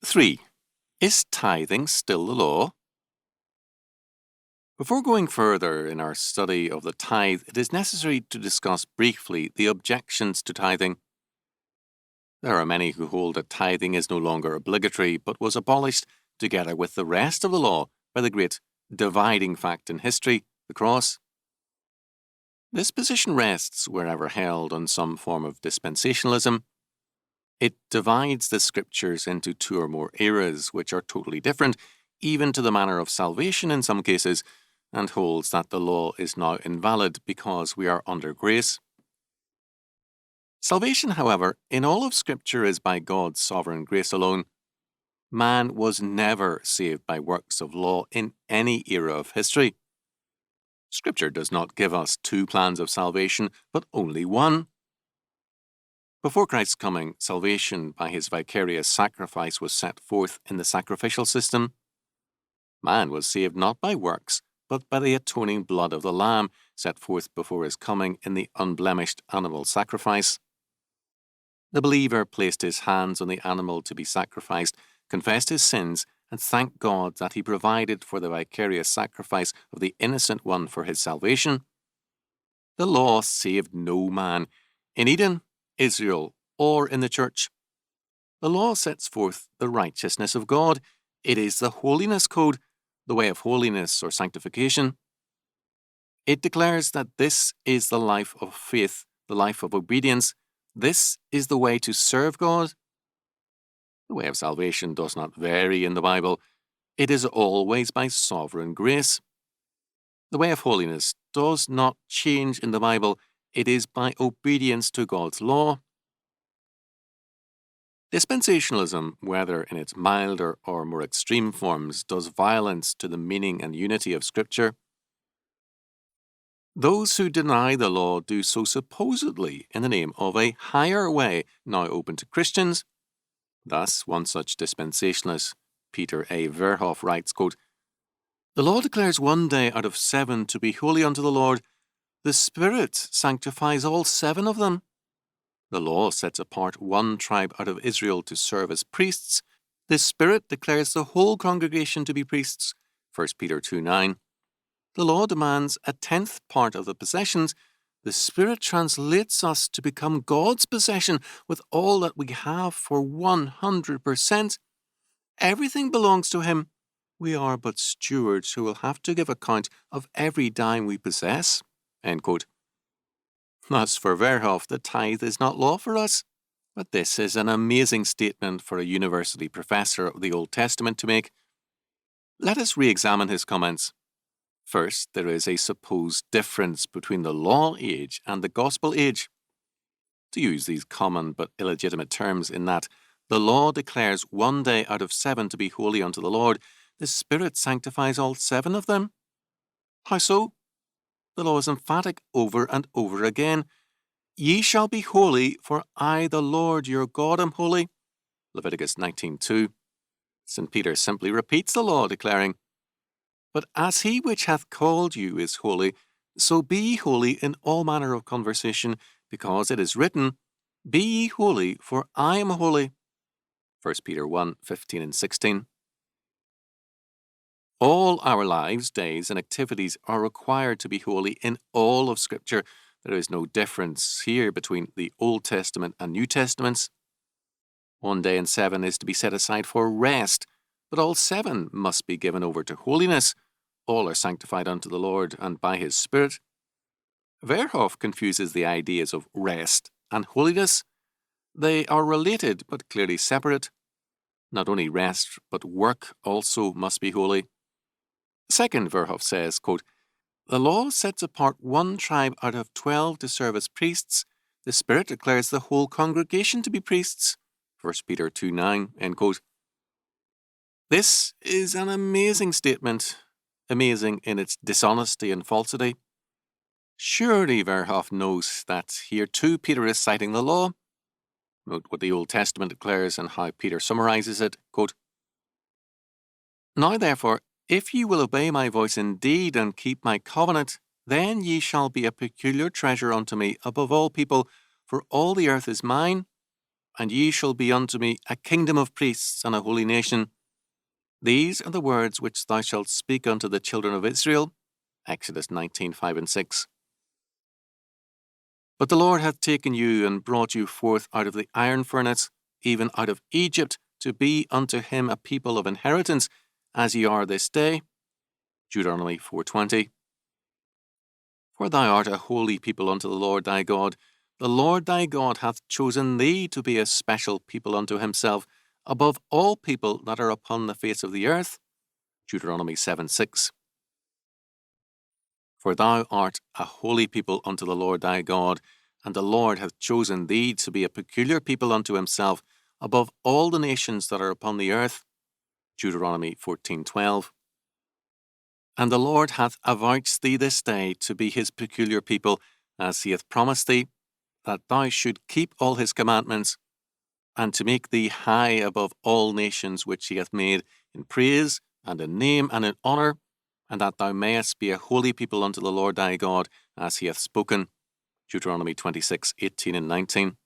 3. Is tithing still the law? Before going further in our study of the tithe, it is necessary to discuss briefly the objections to tithing. There are many who hold that tithing is no longer obligatory but was abolished together with the rest of the law by the great dividing fact in history, the cross. This position rests, wherever held, on some form of dispensationalism. It divides the scriptures into two or more eras which are totally different, even to the manner of salvation in some cases, and holds that the law is now invalid because we are under grace. Salvation, however, in all of Scripture is by God's sovereign grace alone. Man was never saved by works of law in any era of history. Scripture does not give us two plans of salvation, but only one. Before Christ's coming, salvation by his vicarious sacrifice was set forth in the sacrificial system. Man was saved not by works, but by the atoning blood of the Lamb set forth before his coming in the unblemished animal sacrifice. The believer placed his hands on the animal to be sacrificed, confessed his sins, and thanked God that he provided for the vicarious sacrifice of the innocent one for his salvation. The law saved no man, in Eden, Israel, or in the church. The law sets forth the righteousness of God. It is the holiness code, the way of holiness or sanctification. It declares that this is the life of faith, the life of obedience. This is the way to serve God. The way of salvation does not vary in the Bible. It is always by sovereign grace. The way of holiness does not change in the Bible. It is by obedience to God's law. Dispensationalism, whether in its milder or more extreme forms, does violence to the meaning and unity of Scripture. Those who deny the law do so supposedly in the name of a higher way now open to Christians. Thus, one such dispensationalist, Peter A. Verhoff, writes, quote, "The law declares one day out of 7 to be holy unto the Lord. The Spirit sanctifies all 7 of them. The law sets apart one tribe out of Israel to serve as priests. The Spirit declares the whole congregation to be priests. 1 Peter 2:9. The law demands a 10th part of the possessions. The Spirit translates us to become God's possession with all that we have for 100%. Everything belongs to Him. We are but stewards who will have to give account of every dime we possess." End quote. Thus, for Verhoff, the tithe is not law for us. But this is an amazing statement for a university professor of the Old Testament to make. Let us re-examine his comments. First, there is a supposed difference between the law age and the gospel age. To use these common but illegitimate terms in that the law declares one day out of 7 to be holy unto the Lord, the Spirit sanctifies all 7 of them. How so? The law is emphatic over and over again. "Ye shall be holy, for I, the Lord your God, am holy." Leviticus 19:2. St. Peter simply repeats the law, declaring, "But as he which hath called you is holy, so be ye holy in all manner of conversation, because it is written, Be ye holy, for I am holy." 1 Peter 1:15 and 16. All our lives, days, and activities are required to be holy in all of Scripture. There is no difference here between the Old Testament and New Testaments. 1 day in 7 is to be set aside for rest, but all 7 must be given over to holiness. All are sanctified unto the Lord and by His Spirit. Verhoff confuses the ideas of rest and holiness. They are related but clearly separate. Not only rest, but work also must be holy. Second, Verhoff says, quote, "The law sets apart one tribe out of 12 to serve as priests. The Spirit declares the whole congregation to be priests." 1 Peter 2:9, end quote. This is an amazing statement, amazing in its dishonesty and falsity. Surely Verhoff knows that here too Peter is citing the law. Note what the Old Testament declares and how Peter summarizes it, quote, "Now therefore, if ye will obey my voice indeed and keep my covenant, then ye shall be a peculiar treasure unto me above all people, for all the earth is mine. and ye shall be unto me a kingdom of priests and a holy nation. These are the words which thou shalt speak unto the children of Israel. Exodus 19:5 and 6. But the Lord hath taken you and brought you forth out of the iron furnace, even out of Egypt, to be unto him a people of inheritance, as ye are this day. Deuteronomy 4:20. For thou art a holy people unto the Lord thy God. The Lord thy God hath chosen thee to be a special people unto himself, above all people that are upon the face of the earth. Deuteronomy 7:6. For thou art a holy people unto the Lord thy God, and the Lord hath chosen thee to be a peculiar people unto himself, above all the nations that are upon the earth. Deuteronomy 14:12. And the Lord hath avouched thee this day to be his peculiar people, as he hath promised thee, that thou should keep all his commandments, and to make thee high above all nations which he hath made, in praise, and in name, and in honour, and that thou mayest be a holy people unto the Lord thy God, as he hath spoken. Deuteronomy 26:18 and 19.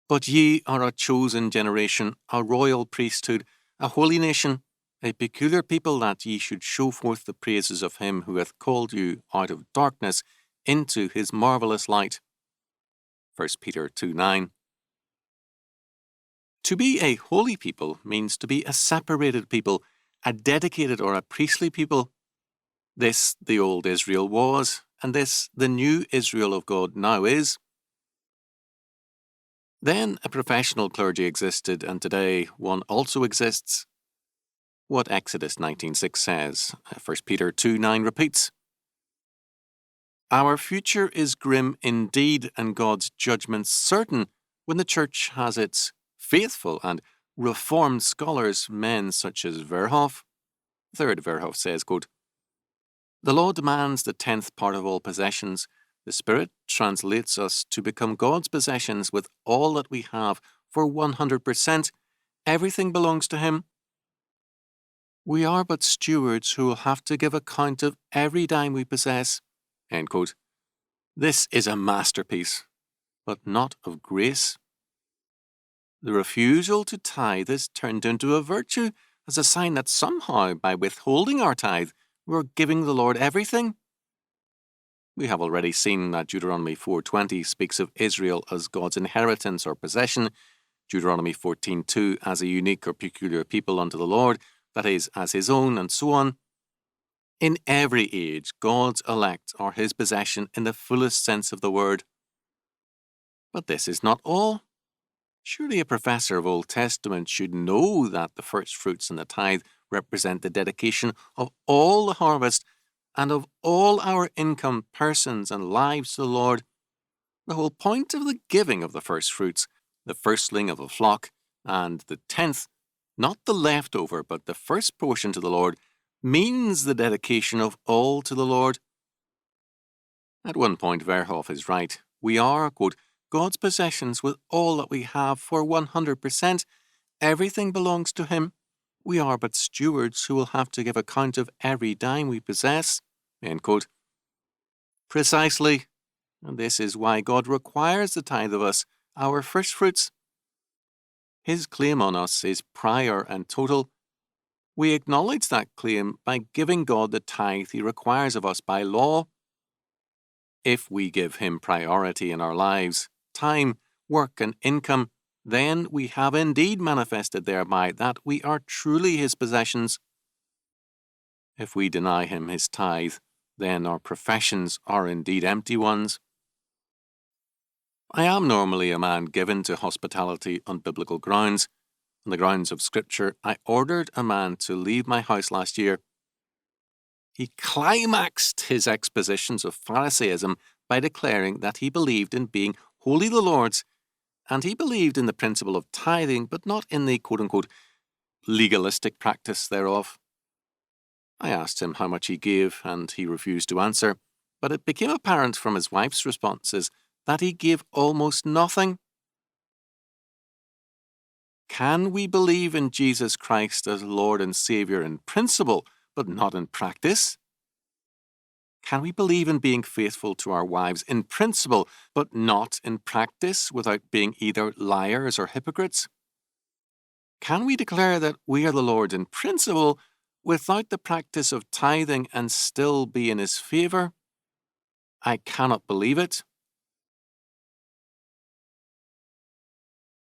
But ye are a chosen generation, a royal priesthood, a holy nation, a peculiar people, that ye should show forth the praises of him who hath called you out of darkness into his marvellous light. 1 Peter 2:9. To be a holy people means to be a separated people, a dedicated or a priestly people. This the old Israel was, and this the new Israel of God now is. Then a professional clergy existed, and today one also exists. What Exodus 19:6 says, 1 Peter 2:9 repeats. Our future is grim indeed, and God's judgment certain, when the church has its faithful and reformed scholars, men such as Verhoff. Third Verhoff says, quote, the law demands the 10th part of all possessions. The Spirit translates us to become God's possessions with all that we have for 100%. Everything belongs to him. We are but stewards who will have to give account of every dime we possess. End quote. This is a masterpiece, but not of grace. The refusal to tithe is turned into a virtue as a sign that somehow, by withholding our tithe, we're giving the Lord everything. We have already seen that Deuteronomy 4:20 speaks of Israel as God's inheritance or possession, Deuteronomy 14:2 as a unique or peculiar people unto the Lord, that is, as his own, and so on. In every age, God's elect are his possession in the fullest sense of the word. But this is not all. Surely a professor of Old Testament should know that the first fruits and the tithe represent the dedication of all the harvest and of all our income, persons, and lives to the Lord. The whole point of the giving of the first fruits, the firstling of a flock, and the 10th, not the leftover, but the first portion to the Lord, means the dedication of all to the Lord. At one point, Verhoff is right. We are, quote, God's possessions with all that we have for 100%. Everything belongs to him. We are but stewards who will have to give account of every dime we possess. End quote. Precisely. And this is why God requires the tithe of us, our first fruits. His claim on us is prior and total. We acknowledge that claim by giving God the tithe he requires of us by law. If we give him priority in our lives, time, work, and income, then we have indeed manifested thereby that we are truly his possessions. If we deny him his tithe, then our professions are indeed empty ones. I am normally a man given to hospitality on biblical grounds. On the grounds of Scripture, I ordered a man to leave my house last year. He climaxed his expositions of Pharisaism by declaring that he believed in being wholly the Lord's, and he believed in the principle of tithing, but not in the quote-unquote legalistic practice thereof. I asked him how much he gave, and he refused to answer, but it became apparent from his wife's responses that he gave almost nothing. Can we believe in Jesus Christ as Lord and Saviour in principle, but not in practice? Can we believe in being faithful to our wives in principle, but not in practice, without being either liars or hypocrites? Can we declare that we are the Lord in principle, without the practice of tithing, and still be in His favour? I cannot believe it.